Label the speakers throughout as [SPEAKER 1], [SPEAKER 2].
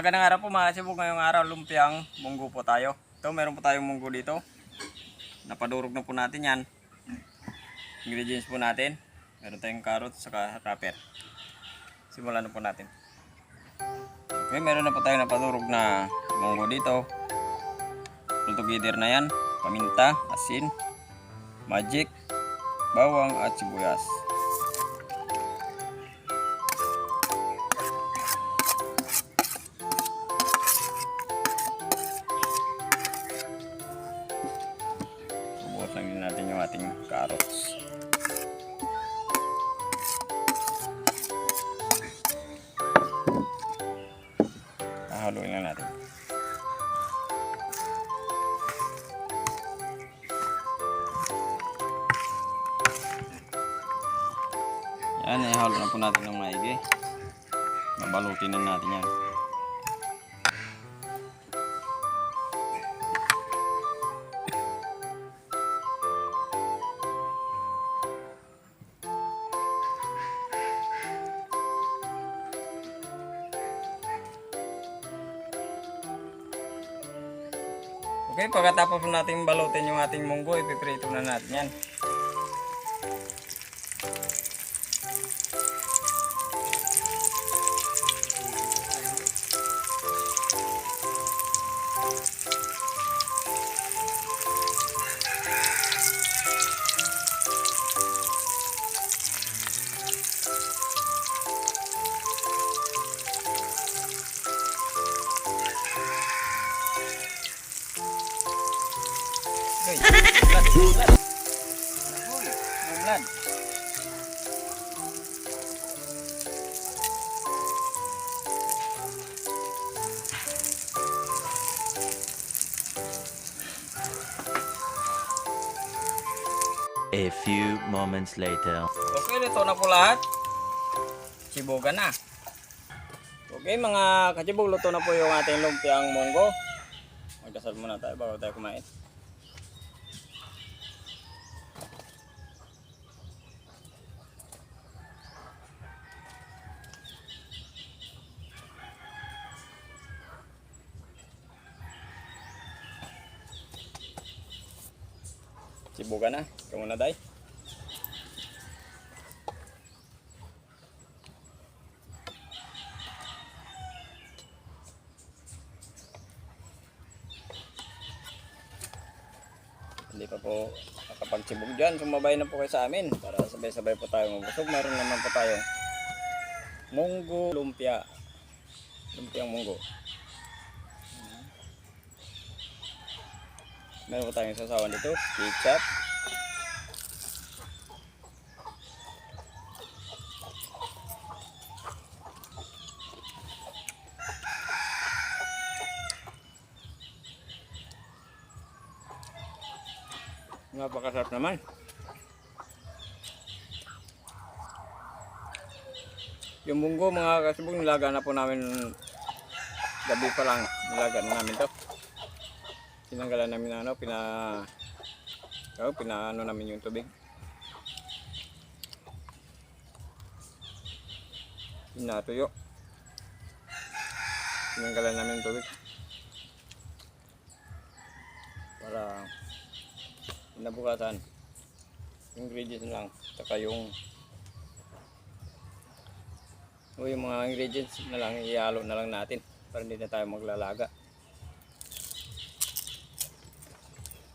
[SPEAKER 1] Magandang araw po mga kasibog. Ngayong araw lumpiang munggo po tayo. Ito meron po tayong munggo dito. Napadurog na po natin yan. Ingredients po natin. Meron tayong carrots saka wrapper. Simulan na po natin. Okay, meron na po tayong napadurog na munggo dito. All together na yan. Paminta, asin, magic, bawang at sibuyas. Bukasan din natin yung ating carrots. Haluin lang natin. Yan, ihalo na po natin ng maigi. Mabalutin na natin yan. Okay, pagkatapos natin balutin yung ating munggo, ipiprito na natin yan. Bulan.
[SPEAKER 2] A few moments later.
[SPEAKER 1] Okay, ito na po lahat. Sibugan na. Okay mga kachibog, luto na po yung ating lumpiang munggo. Magdasal muna tayo bago tayo kumain. Sibugan na. Ikaw muna, Day. Hindi pa po nakapagsibog dyan. Sumabay na po kayo sa amin para sabay-sabay po tayo mabusog. Meron naman po tayong munggo lumpia. Lumpiang munggo. Meron po tayong sasawan dito. Ketchup. Napakasarap naman. Yung munggo mga kasibog, nilaga na po namin gabi pa lang. Nilaga na namin to. Sinanggalan namin ano, pinaano namin yung tubig. Pinatuyo. Sinanggalan namin yung tubig. Para nabukasan. Ingredients lang. Saka yung mga ingredients na lang, ihalo na lang natin para hindi na tayo maglalaga.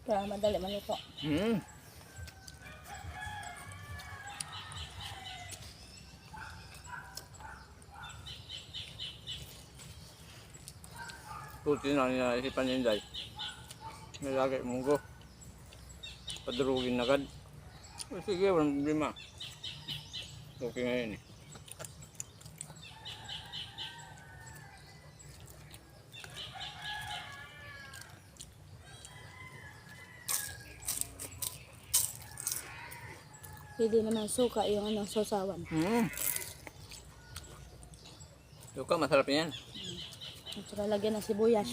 [SPEAKER 3] Para madali maluto.
[SPEAKER 1] Puti na naisipan yun, Day. Nilagay munggo. Padurugin na agad. Sige, walang problema. Okay ngayon eh.
[SPEAKER 3] Pwede naman suka yung ano, sausawan.
[SPEAKER 1] Suka, masarap yan.
[SPEAKER 3] At saka lagyan ng sibuyas.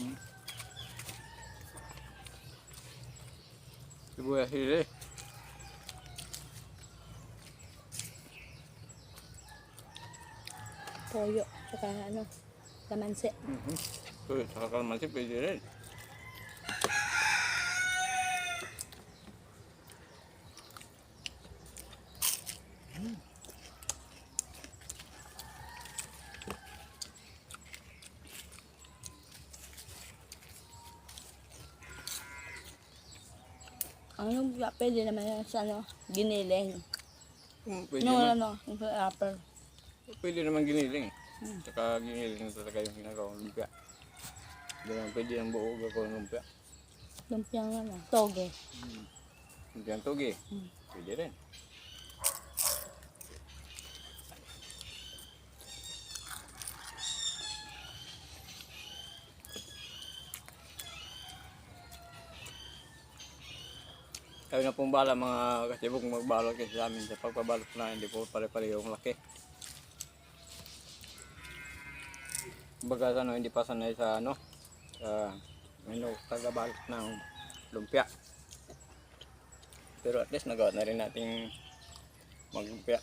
[SPEAKER 1] Sibuyas sili.
[SPEAKER 3] Toyo. Saka ano, Kamansi.
[SPEAKER 1] Uy, saka kalamansi pwede rin.
[SPEAKER 3] Ang lumpia, pwede naman yan sa ano, giniling.
[SPEAKER 1] Pwede
[SPEAKER 3] No,
[SPEAKER 1] naman.
[SPEAKER 3] ano, yung apple.
[SPEAKER 1] Pwede naman giniling eh. Saka giniling talaga yung ginagawang lumpia. Hindi naman pwede ang buo gagawin lumpia.
[SPEAKER 3] Lumpia nga na, toge.
[SPEAKER 1] Lumpia ang tugi. Pwede rin. Kayo na pong bala mga kasibog magbalot kasi sa amin sa pagpabalot na hindi po pare-pareho yung laki. Baga ano, hindi pa sanay sa ano, sa tagabalot ng lumpia. Pero at least nagawa na rin nating maglumpia.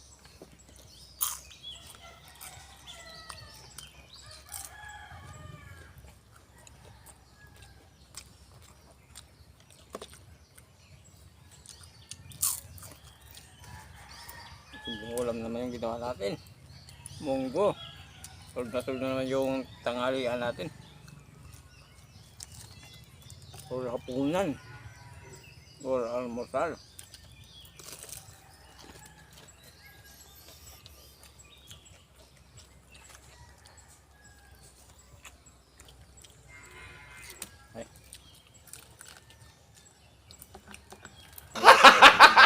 [SPEAKER 1] Simpleng ulam naman yung ginawa natin. Munggo. Solve na naman yung tanghalian natin. Or hapunan. Or almusal. Ay.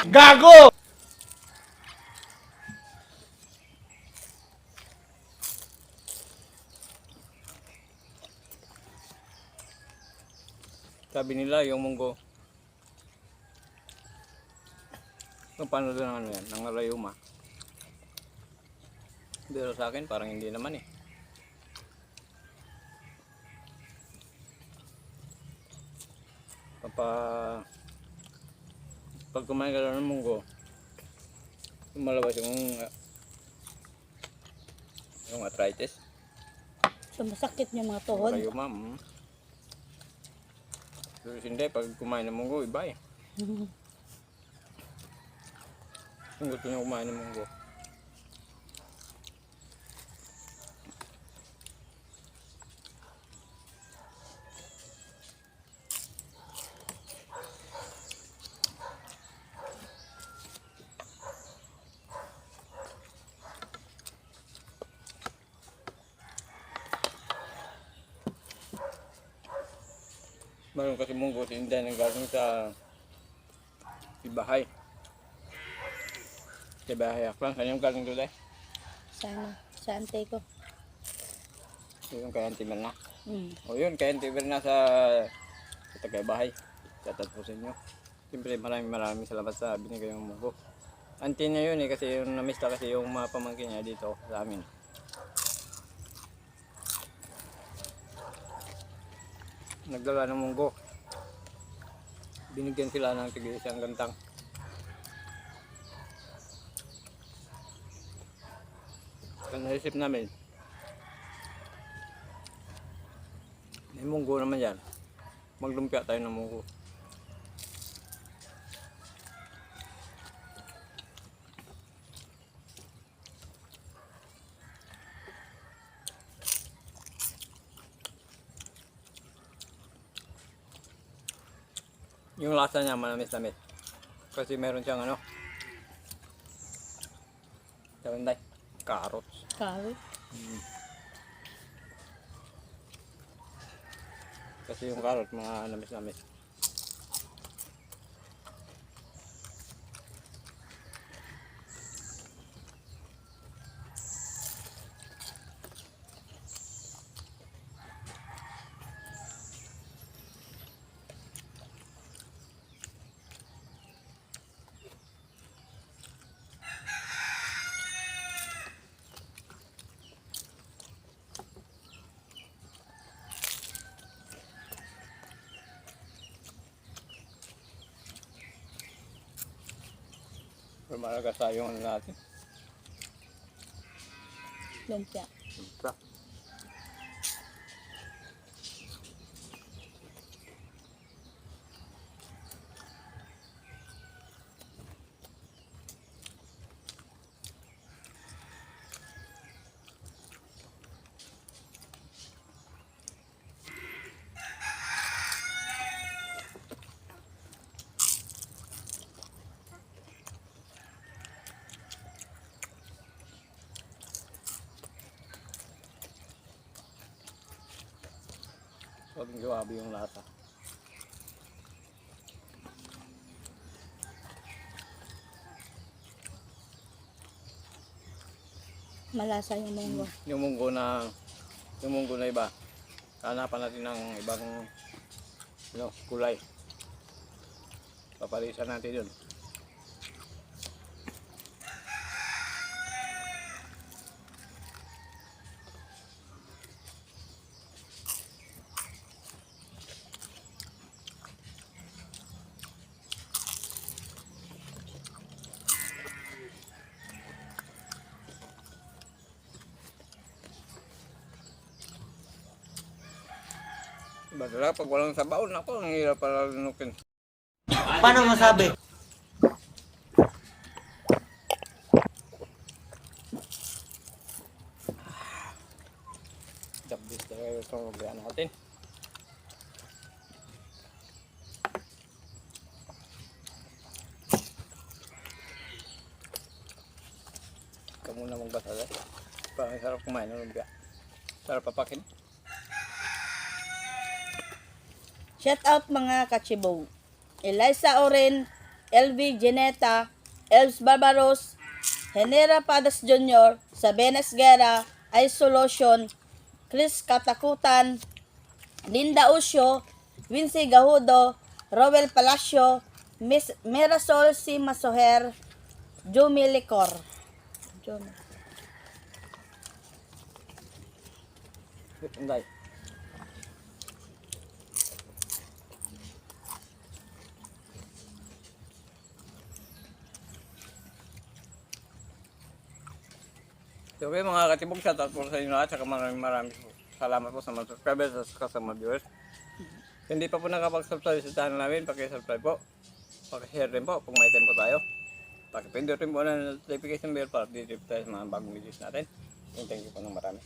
[SPEAKER 4] Gago!
[SPEAKER 1] Sabi nila yung munggo. Kung paano doon ano yan, ng rayuma. Pero sa akin parang hindi naman eh. Pag kumain ka lang ng munggo, lumalabas yung arthritis.
[SPEAKER 3] So, masakit yung mga tuhod.
[SPEAKER 1] Rayuma. Pero hindi, pag kumain ng munggo, iba eh. Kung gusto niyo kumain ng munggo. Meron kasi munggo, hindi nang galing sa Ibahay. Sa Ibahay Aklan, saan yung galing doon eh?
[SPEAKER 3] Sana, sa ante ko.
[SPEAKER 1] Yung kay Auntie Berna.
[SPEAKER 3] Mm.
[SPEAKER 1] O yun, kay Auntie Berna sa Tagaybahay. Shoutout po sa inyo. Siyempre maraming salamat sa binigay yung munggo. Auntie niya yun eh, kasi yung namista kasi yung mga pamangkin niya dito sa amin. Nagdala ng munggo. Binigyan sila ng tig-isang gantang. Kaya naisip namin, may munggo naman yan. Maglumpia tayo ng munggo. Yung lasa niya manamis-namis. Kasi meron siyang ano. Tawag tayo. Carrots.
[SPEAKER 3] Carrot.
[SPEAKER 1] Kasi yung carrot mga namis-namis. Pero malaga sa yung ano natin.
[SPEAKER 3] Lumpia.
[SPEAKER 1] Lumpia. Pag grabe yung lasa.
[SPEAKER 3] Malasa yung munggo.
[SPEAKER 1] Yung munggo na iba. Hanapan natin ng ibang kulay. Papalisan natin yun. Badala, pag walang sabaw, nako, ang hirap pala lunukin.
[SPEAKER 4] Paano masabi?
[SPEAKER 1] Dabis talaga itong lubian natin. Ikaw muna magbasa dahil. Parang sarap kumain ng lumpia. Sarap papakin.
[SPEAKER 3] Shout out mga kachibog. Eliza Oren, LV Geneta, Elves Barbaros, Henera Padas Jr., Sabenes Guerra, Isolation, Chris Katakutan, Linda Usio, Vinci Gahudo, Rowel Palacio, Miss Mirasol C. Masoher, Jumi Licor.
[SPEAKER 1] Anday. So, okay mga katibog, shoutout po sa inyo lahat. Saka maraming salamat po sa mga subscribers at sa mga viewers. Hindi pa po nakapag-subscribe sa channel namin, paki-subscribe po. Paki-share din po kung may time po tayo. Paki-pindot rin po na notification bell para dito tayo sa mga bagong videos natin. Thank you po ng marami.